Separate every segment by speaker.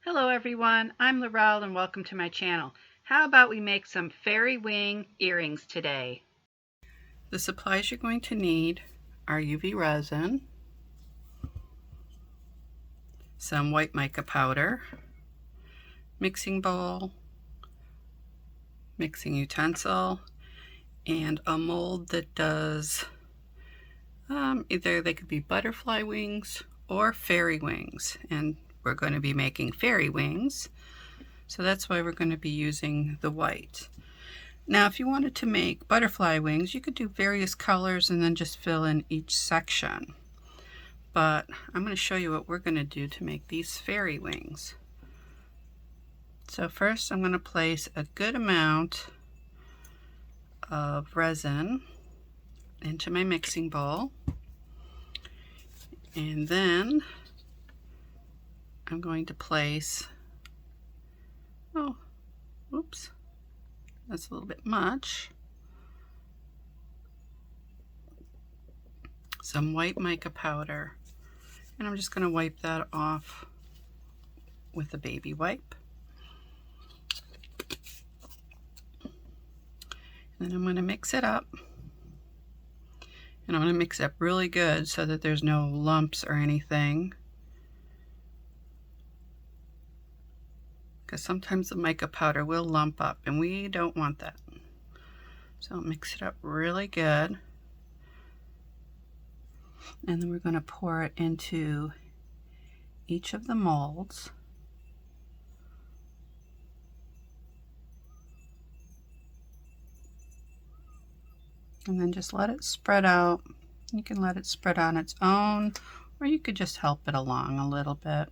Speaker 1: Hello everyone, I'm Laurel and welcome to my channel. How about we make some fairy wing earrings today? The supplies you're going to need are UV resin, some white mica powder, mixing bowl, mixing utensil, and a mold that does either they could be butterfly wings or fairy wings, and we're going to be making fairy wings, so that's why we're going to be using the white. Now if you wanted to make butterfly wings, you could do various colors and then just fill in each section, but I'm going to show you what we're going to do to make these fairy wings. So first I'm going to place a good amount of resin into my mixing bowl, and then I'm going to place, oops, that's a little bit much, some white mica powder, and I'm just going to wipe that off with a baby wipe. And then I'm going to mix it up, and I'm going to mix it up really good so that there's no lumps or anything, because sometimes the mica powder will lump up and we don't want that. So mix it up really good, and then we're going to pour it into each of the molds. And then just let it spread out. You can let it spread on its own, or you could just help it along a little bit.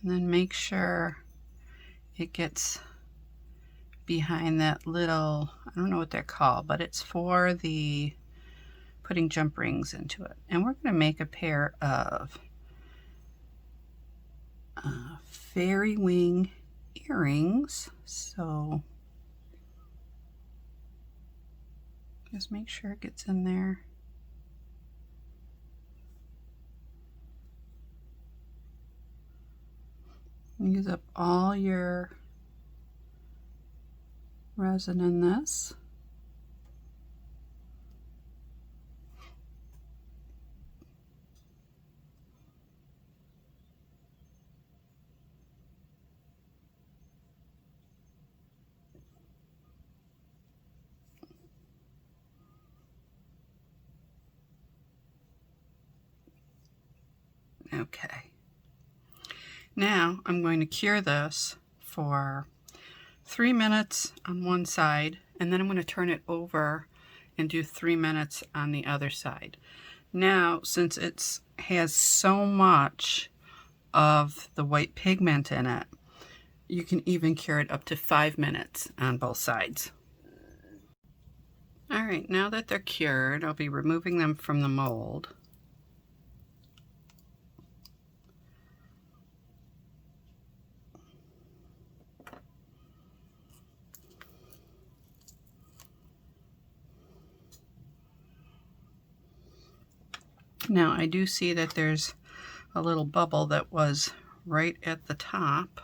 Speaker 1: And then make sure it gets behind that little, I don't know what they're called, but it's for the putting jump rings into it. And we're going to make a pair of fairy wing earrings. So just make sure it gets in there. Use up all your resin in this. Okay. Now I'm going to cure this for 3 minutes on one side, and then I'm going to turn it over and do 3 minutes on the other side. Now, since it has so much of the white pigment in it, you can even cure it up to 5 minutes on both sides. Alright, now that they're cured, I'll be removing them from the mold. Now I do see that there's a little bubble that was right at the top.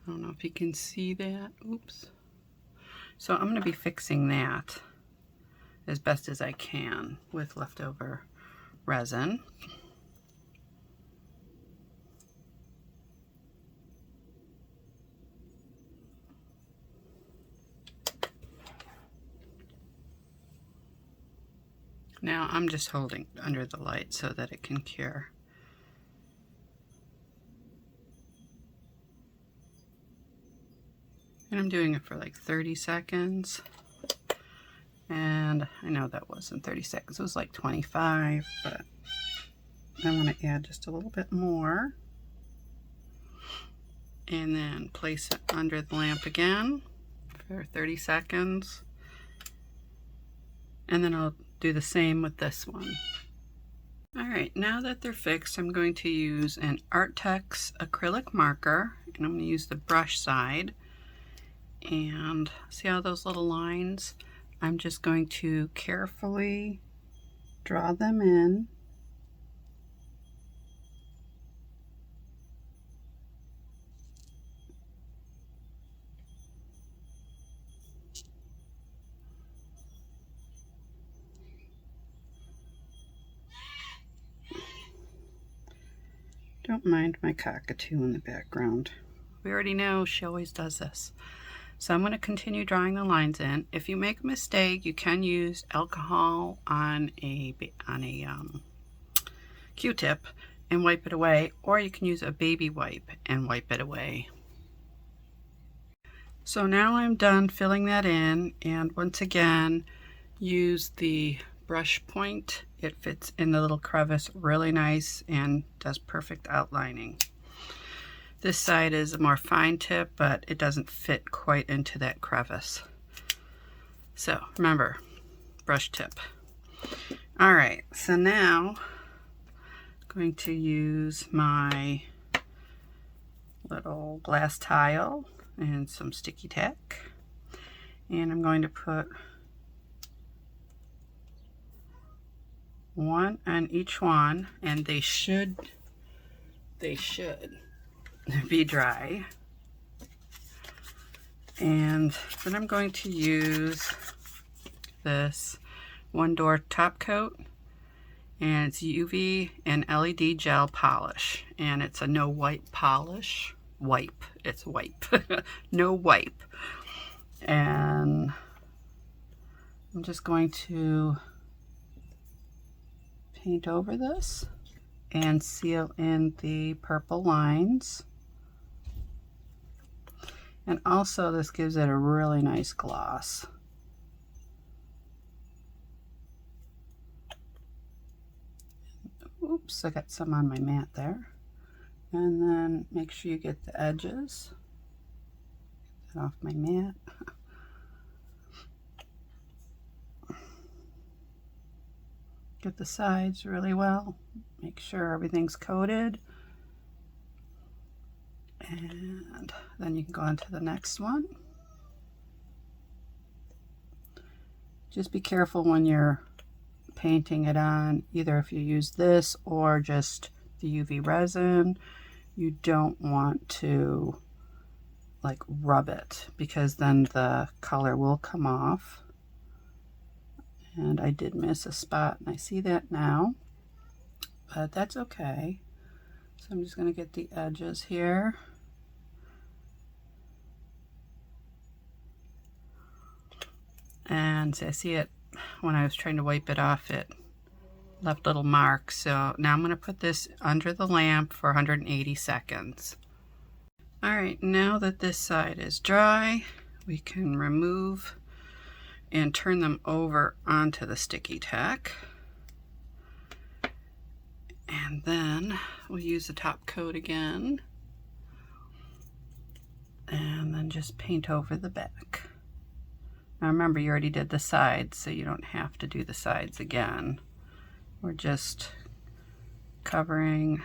Speaker 1: I don't know if you can see that. Oops. So I'm going to be fixing that as best as I can with leftover resin. Now I'm just holding under the light so that it can cure. And I'm doing it for like 30 seconds. And I know that wasn't 30 seconds, it was like 25, but I want to add just a little bit more. And then place it under the lamp again for 30 seconds. And then I'll do the same with this one. Alright, now that they're fixed, I'm going to use an Artex acrylic marker, and I'm going to use the brush side. And see all those little lines? I'm just going to carefully draw them in. Don't mind my cockatoo in the background. We already know she always does this. So I'm going to continue drawing the lines in. If you make a mistake, you can use alcohol on a Q-tip and wipe it away, or you can use a baby wipe and wipe it away. So now I'm done filling that in, and once again, use the brush point. It fits in the little crevice really nice and does perfect outlining. This side is a more fine tip, but it doesn't fit quite into that crevice. So remember, brush tip. All right, so now I'm going to use my little glass tile and some sticky tack, and I'm going to put one on each one, and they should be dry. And then I'm going to use this One Door top coat, and it's UV and LED gel polish, and it's a no wipe polish. It's wipe. No wipe. And I'm just going to paint over this and seal in the purple lines. And also this gives it a really nice gloss. Oops, I got some on my mat there. And then make sure you get the edges. Get that off my mat. Get the sides really well. Make sure everything's coated. And then you can go on to the next one. Just be careful when you're painting it on, either if you use this or just the UV resin. You don't want to like rub it, because then the color will come off. And I did miss a spot, and I see that now, but that's okay. So I'm just going to get the edges here. And so I see it when I was trying to wipe it off, it left little marks. So now I'm going to put this under the lamp for 180 seconds. All right, now that this side is dry, we can remove and turn them over onto the sticky tack. And then we'll use the top coat again, and then just paint over the back. Now remember, you already did the sides, so you don't have to do the sides again. We're just covering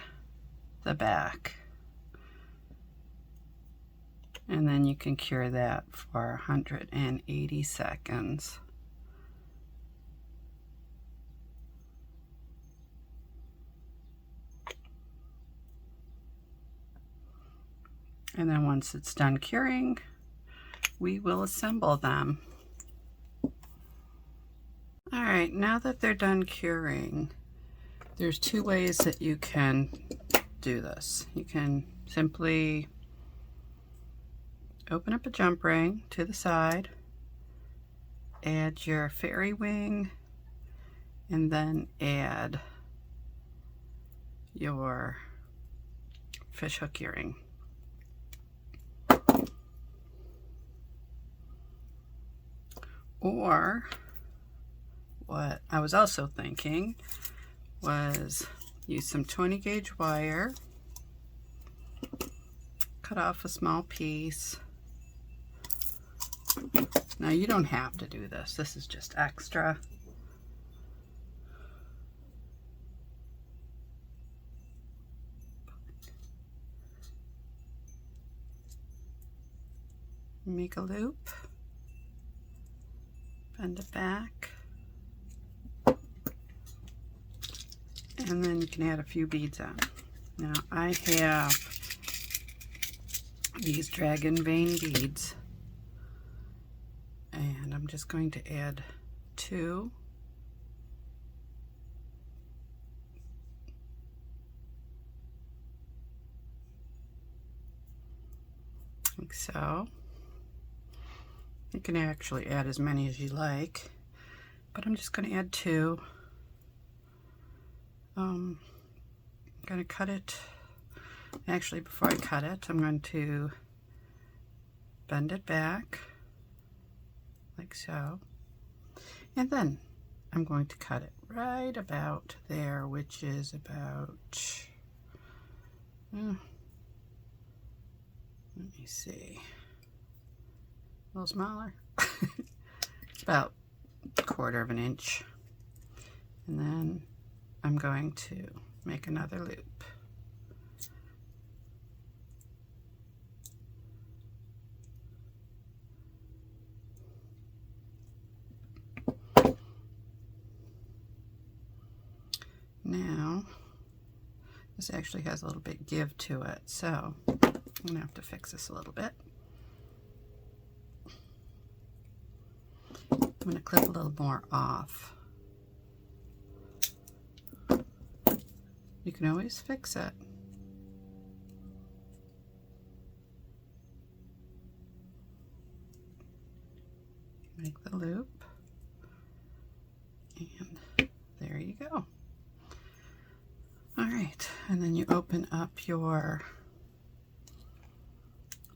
Speaker 1: the back. And then you can cure that for 180 seconds. And then once it's done curing, we will assemble them. All right, now that they're done curing, there's two ways that you can do this. You can simply open up a jump ring to the side, add your fairy wing, and then add your fishhook earring. Or what I was also thinking was use some 20 gauge wire, cut off a small piece. Now you don't have to do this. This is just extra. Make a loop, bend it back, and then you can add a few beads on. Now I have these dragon vein beads, and I'm just going to add 2. like so. You can actually add as many as you like, but I'm just going to add 2. I'm going to cut it. Actually, before I cut it, I'm going to bend it back like so, and then I'm going to cut it right about there, which is about, let me see, a little smaller. It's about 1/4 of an inch. And then I'm going to make another loop. Now, this actually has a little bit give to it, so I'm going to have to fix this a little bit. I'm going to clip a little more off. You can always fix it. Make the loop, and there you go. All right, and then you open up your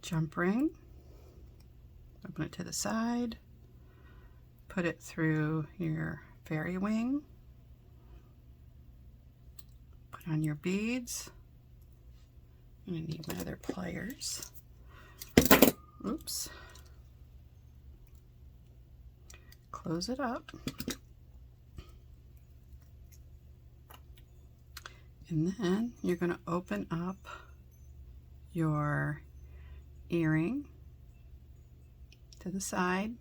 Speaker 1: jump ring, open it to the side, put it through your fairy wing, put on your beads. I'm going to need my other pliers. Oops. Close it up. And then you're going to open up your earring to the side,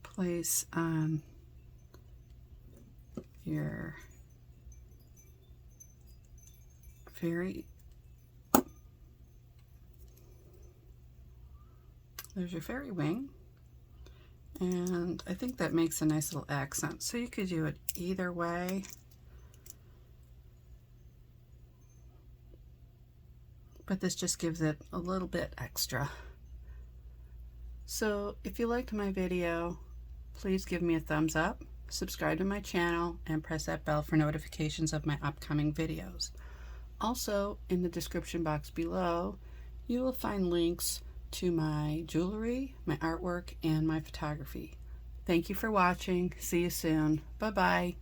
Speaker 1: place on your fairy, there's your fairy wing, and I think that makes a nice little accent. So you could do it either way, but this just gives it a little bit extra. So if you liked my video, please give me a thumbs up, subscribe to my channel, and press that bell for notifications of my upcoming videos. Also, in the description box below, you will find links to my jewelry, my artwork, and my photography. Thank you for watching. See you soon. Bye-bye.